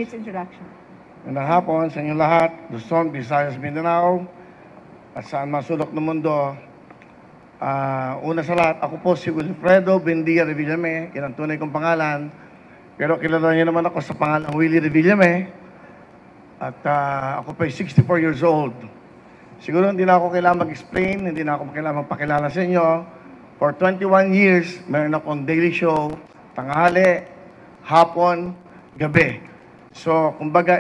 its introduction. Magandang hapon sa inyong lahat, Luzon, Visayas, Mindanao, at saan masulok ng mundo. Una sa lahat, ako po si Wilfredo Bendia Revillame, yan ang tunay kong pangalan. Pero kilala niyo naman ako sa pangalang Willie Revillame. At ako po ay 64 years old. Siguro hindi na ako kailangan mag-explain, hindi na ako kailangan magpakilala sa inyo. For 21 years, meron akong daily show, tanghali, hapon, gabi. So, kumbaga,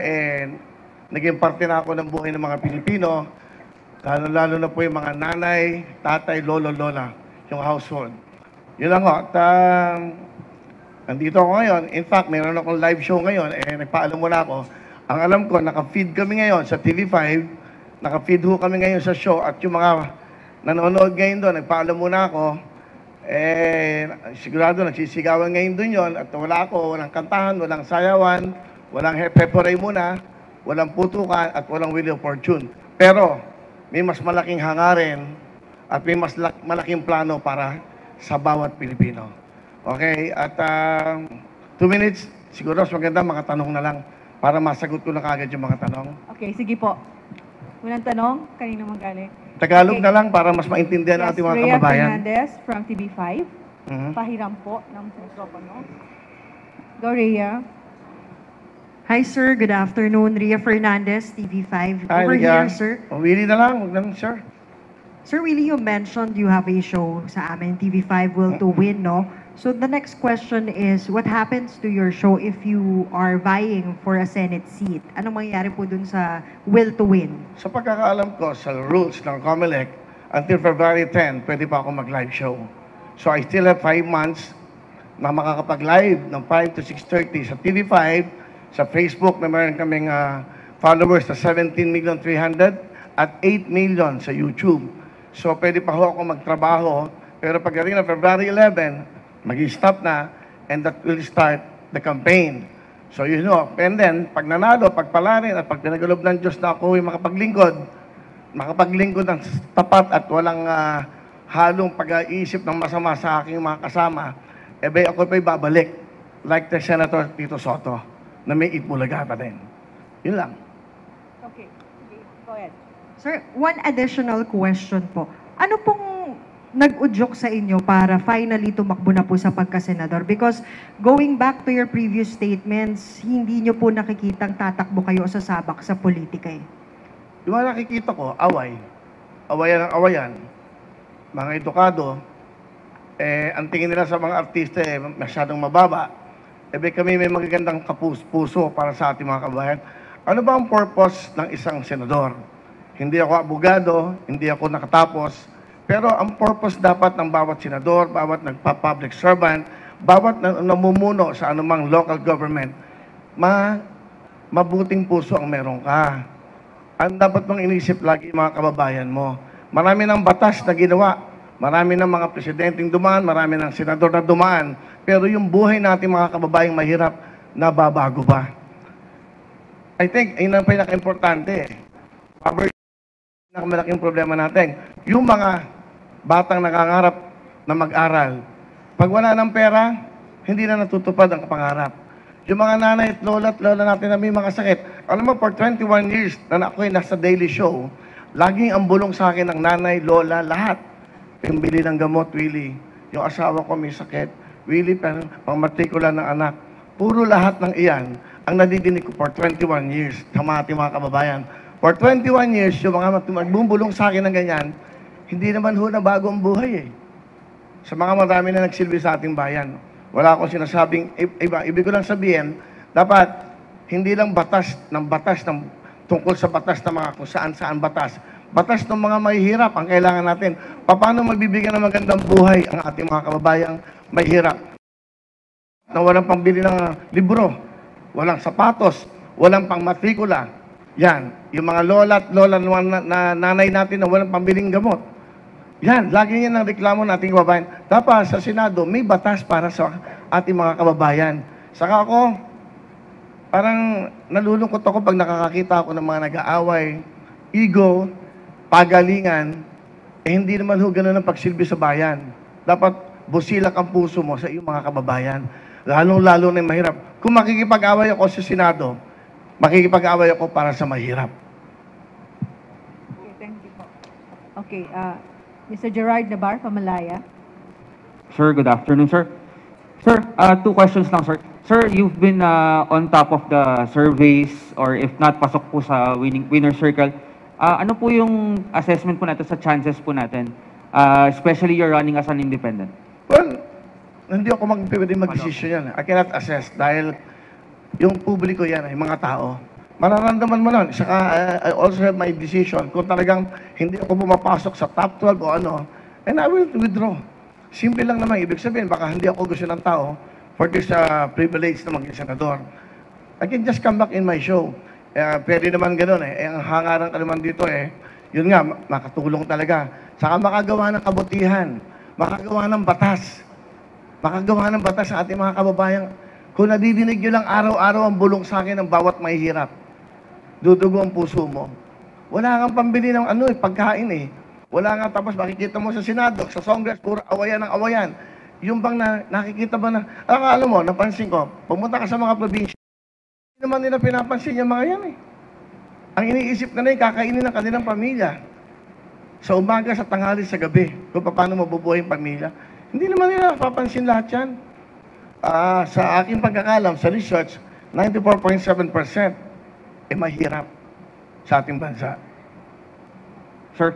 naging parte na ako ng buhay ng mga Pilipino, lalo na po yung mga nanay, tatay, lolo, lola, yung household. Yun lang ho. At nandito ako ngayon. In fact, meron akong live show ngayon. Nagpaalam muna ako. Ang alam ko, naka-feed kami ngayon sa TV5. Naka-feed ho kami ngayon sa show. At yung mga nanonood ngayon doon, nagpaalam muna ako. Sigurado nagsisigawan ngayon doon yon. At wala ako, walang kantahan, walang sayawan, walang hepe-pepperay muna, walang putukan, at walang Wheel of Fortune. Pero, may mas malaking hangarin at may mas malaking plano para sa bawat Pilipino. Okay? At 2 minutes, siguro mas maganda mga tanong na lang para masagot ko na kagad yung mga tanong. Okay, sige po. Unang tanong, kanino magaling? Tagalog na lang para mas maintindihan ang ating mga Rhea kababayan. Fernandez from TV5. Pahiram po ng mikropono. Go, Rhea. Hi, sir. Good afternoon. Rhea Fernandez, TV5. Hi, Over Rhea. here, sir. Willie na lang, huwag lang, sir. Sir Willie, you mentioned you have a show sa amin, TV5 Will to Win, no? So the next question is, what happens to your show if you are vying for a Senate seat? Anong mangyayari po dun sa Will to Win? Sa pagkakaalam ko, sa rules ng COMELEC, until February 10, pwede pa ako mag-live show. So I still have 5 months na makakapag-live ng 5 to 6:30 sa TV5, sa Facebook na meron kaming followers na 17,300,000 at 8 million sa YouTube. So pwede pa ho ako magtrabaho, pero pagdating na February 11, mag-stop na, and that will start the campaign. So you know, and then, pag nanalo, pagpalarin, at pag pinagalob ng Diyos na ako yung makapaglingkod ng tapat at walang halong pag-iisip ng masama sa aking mga kasama, ako pa'y babalik, like the Senator Tito Soto, na may Itbulaga pa din. Yun lang. Okay, go ahead. Sir, one additional question po. Ano pong nag-udyok sa inyo para finally tumakbo na po sa pagkasenador? Because going back to your previous statements, hindi nyo po nakikitang tatakbo kayo sa sabak sa politika eh. Yung mga nakikita ko, away. Awayan ang awayan. Mga edukado, ang tingin nila sa mga artista masyadong mababa. Kami may magagandang puso para sa ating mga kabayan. Ano ba ang purpose ng isang senador? Hindi ako abogado, hindi ako nakatapos, pero ang purpose dapat ng bawat senador, bawat nagpa-public servant, bawat namumuno sa anumang local government, mabuting puso ang meron ka. Ang dapat mong inisip lagi mga kababayan mo. Marami ng batas na ginawa, marami ng mga presidenteng dumaan, marami ng senador na dumaan, pero yung buhay natin mga kababayang mahirap, nababago ba? I think, yun ang pinaka-importante. Malaking problema natin. Yung mga batang nangangarap na mag-aral, pag wala ng pera, hindi na natutupad ang pangarap. Yung mga nanay at lola natin na may mga sakit. Alam mo, for 21 years na ako'y nasa daily show, laging ang bulong sa akin ng nanay, lola, lahat. Yung bili ng gamot, Willie. Yung asawa ko may sakit, Willie, pang-matrikula ng anak. Puro lahat ng iyan ang nadidinig ko for 21 years sa mga ating mga kababayan. For 21 years, yung mga magbubulong sa akin ng ganyan, hindi naman ho na bago ang buhay eh. Sa mga marami na nagsilbi sa ating bayan. Wala akong sinasabing iba. Ibig ko lang sabihin, dapat hindi lang batas tungkol sa batas ng mga kung saan batas. Batas ng mga mahihirap ang kailangan natin. Paano magbibigyan ng magandang buhay ang ating mga kababayang mahihirap? Na walang pambili ng libro, walang sapatos, walang pangmatrikula. Yan, yung mga lola at lola na nanay natin na walang pambiling gamot. Yan, lagi yan ang reklamo ng ating kababayan. Dapat sa Senado, may batas para sa ating mga kababayan. Saka ako, parang nalulungkot ako pag nakakakita ako ng mga nag-aaway, ego, pagalingan, hindi naman ho ganun ang pagsilbi sa bayan. Dapat busilak ang puso mo sa iyong mga kababayan. Lalong-lalo na mahirap. Kung makikipag-away ako sa Senado, makikipag-away ako para sa mahirap. Okay, thank you po. Okay, Mr. Gerard Nabar, Pamalaya. Sir, good afternoon, sir. Sir, 2 questions lang, sir. Sir, you've been on top of the surveys or if not, pasok po sa winner circle. Ano po yung assessment po natin sa chances po natin? Especially you're running as an independent. Well, hindi ako pwede mag-decision yan. I cannot assess dahil yung publiko yan, yung mga tao, mararamdaman mo nun. Saka, I also have my decision. Kung talagang hindi ako pumapasok sa top 12 o ano, and I will withdraw. Simple lang naman. Ibig sabihin, baka hindi ako gusto ng tao for this privilege na maging senador. I can just come back in my show. Pwede naman ganun eh. Ang hangaran ka naman dito eh, yun nga, makatulong talaga. Saka makagawa ng kabutihan, makagawa ng batas. Makagawa ng batas sa ating mga kababayan. Kung nadidinig nyo lang araw-araw ang bulong sa akin ng bawat mahihirap, dudugo ang puso mo. Wala kang pambili ng pagkain eh. Wala nga, tapos makikita mo sa Senado, sa Congress, puro awayan ng awayan. Yung bang nakikita ba na, alam mo, napansin ko, pumunta ka sa mga probinsya, hindi naman nila pinapansin yung mga yan eh. Ang iniisip na yung kakainin ng kanilang pamilya. Sa umaga, sa tanghali, sa gabi, kung paano mabubuhay yung pamilya. Hindi naman nila papansin lahat yan. Sa aking pagkakalam, sa research, 94.7% mahirap sa ating bansa. Sir,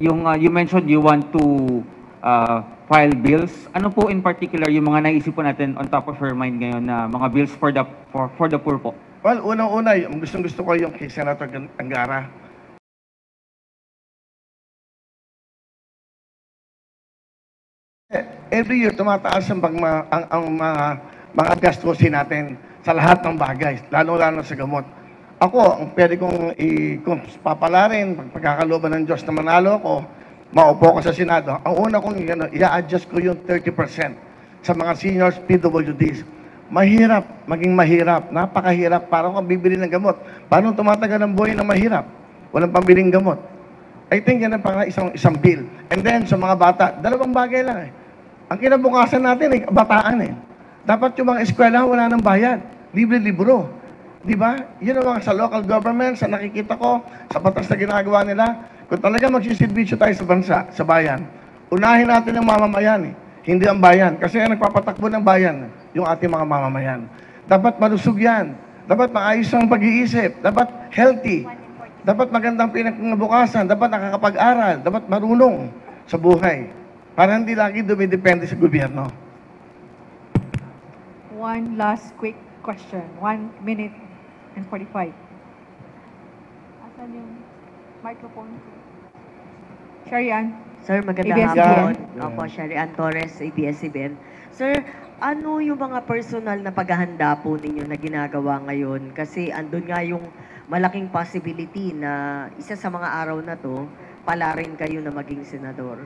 you mentioned you want to file bills. Ano po in particular yung mga naisip po natin on top of your mind ngayon na mga bills for the poor po? Well, unang-una, gusto ko yung kay Senator Angara. Every year, tumataas ang mga gastusin natin sa lahat ng bagay, lalo-lalo sa gamot. Ako, ang pwede kong kung papalarin, pagkakalooban ng Diyos na manalo ako, maupo ko sa Senado, ang una kong i-adjust ko yung 30% sa mga seniors PWDs. Mahirap, maging mahirap, napakahirap, parang kang bibili ng gamot. Paano tumatagal ang buhay ng mahirap? Walang pambiling gamot. I think yan ang isang bill. And then, sa mga bata, dalawang bagay lang eh. Ang kinabukasan natin bataan eh. Dapat yung mga eskwela wala nang bayad. Libre-libro. Di ba? Yun ang mga sa local government, sa nakikita ko, sa batas na ginagawa nila. Kung talaga magsisilbisyo tayo sa bansa, sa bayan, unahin natin ang mamamayan eh. Hindi ang bayan. Kasi ang nagpapatakbo ng bayan, yung ating mga mamamayan. Dapat malusog yan. Dapat maayos ang pag-iisip. Dapat healthy. Dapat magandang pinagbukasan. Dapat nakakapag-aral. Dapat marunong sa buhay. Para hindi lagi dumidepende sa gobyerno. One last quick question. 1 minute and 45. Asan yung microphone? Sharian. Sir, magandang ABS-CBN. hapon. Opo, Sharian Torres, ABS-CBN. Sir, ano yung mga personal na paghahanda po ninyo na ginagawa ngayon? Kasi andun nga yung malaking possibility na isa sa mga araw na to, pala rin kayo na maging senador.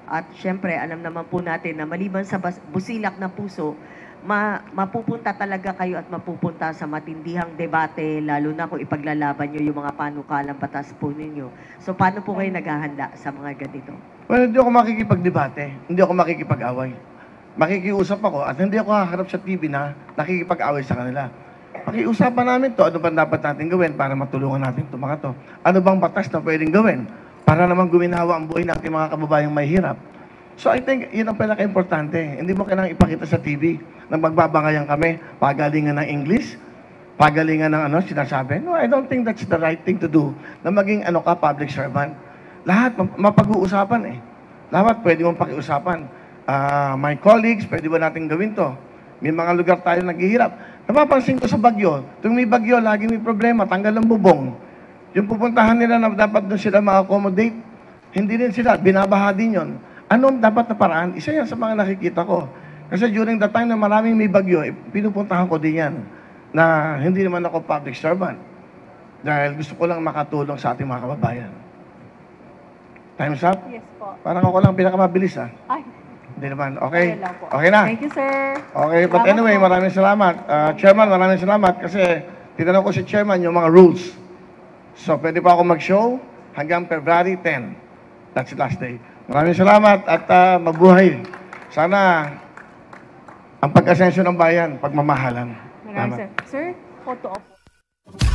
At syempre, alam naman po natin na maliban sa busilak na puso, mapupunta talaga kayo at mapupunta sa matindihang debate, lalo na kung ipaglalaban nyo yung mga panukalang batas po ninyo. So, paano po kayo naghahanda sa mga ganito? Well, hindi ako makikipagdebate. Hindi ako makikipag-away. Makikiusap ako at hindi ako haharap sa TV na nakikipag-away sa kanila. Pakiusapan namin to, ano ba dapat natin gawin para matulungan natin ito mga to? Ano bang batas na pwedeng gawin para naman guminawa ang buhay natin mga kababayang may hirap? So I think yun ang pinaka-importante. Hindi mo kailangang ipakita sa TV na magbabangayan kami, pagalingan ng English, pagalingan ng sinasabi. No, I don't think that's the right thing to do na maging public servant. Lahat mapag-uusapan eh. Lahat pwede mong pakiusapan. My colleagues, pwede ba natin gawin to? May mga lugar tayo naghihirap. Napapansin ko sa bagyo, tuwing may bagyo, lagi may problema, tanggal ang bubong. Yung pupuntahan nila na dapat doon sila ma-accommodate, hindi rin sila, binabaha din yun. Anong dapat na paraan? Isa yan sa mga nakikita ko. Kasi during the time na maraming may bagyo, pinupuntahan ko din yan na hindi naman ako public servant. Dahil gusto ko lang makatulong sa ating mga kababayan. Time's up? Yes po. Parang ako lang pinakamabilis Ay, Hindi naman. Okay? okay lang po. Okay na? Thank you, sir. Okay, but Salamat anyway, po. maraming salamat. Chairman, maraming salamat kasi tinanong ko si Chairman yung mga rules. So, pwede pa ako mag-show hanggang February 10. That's the last day. Maraming salamat at mabuhay. Sana ang pag-asensyo ng bayan, pagmamahalan. Maraming sir. Sir, photo op. po.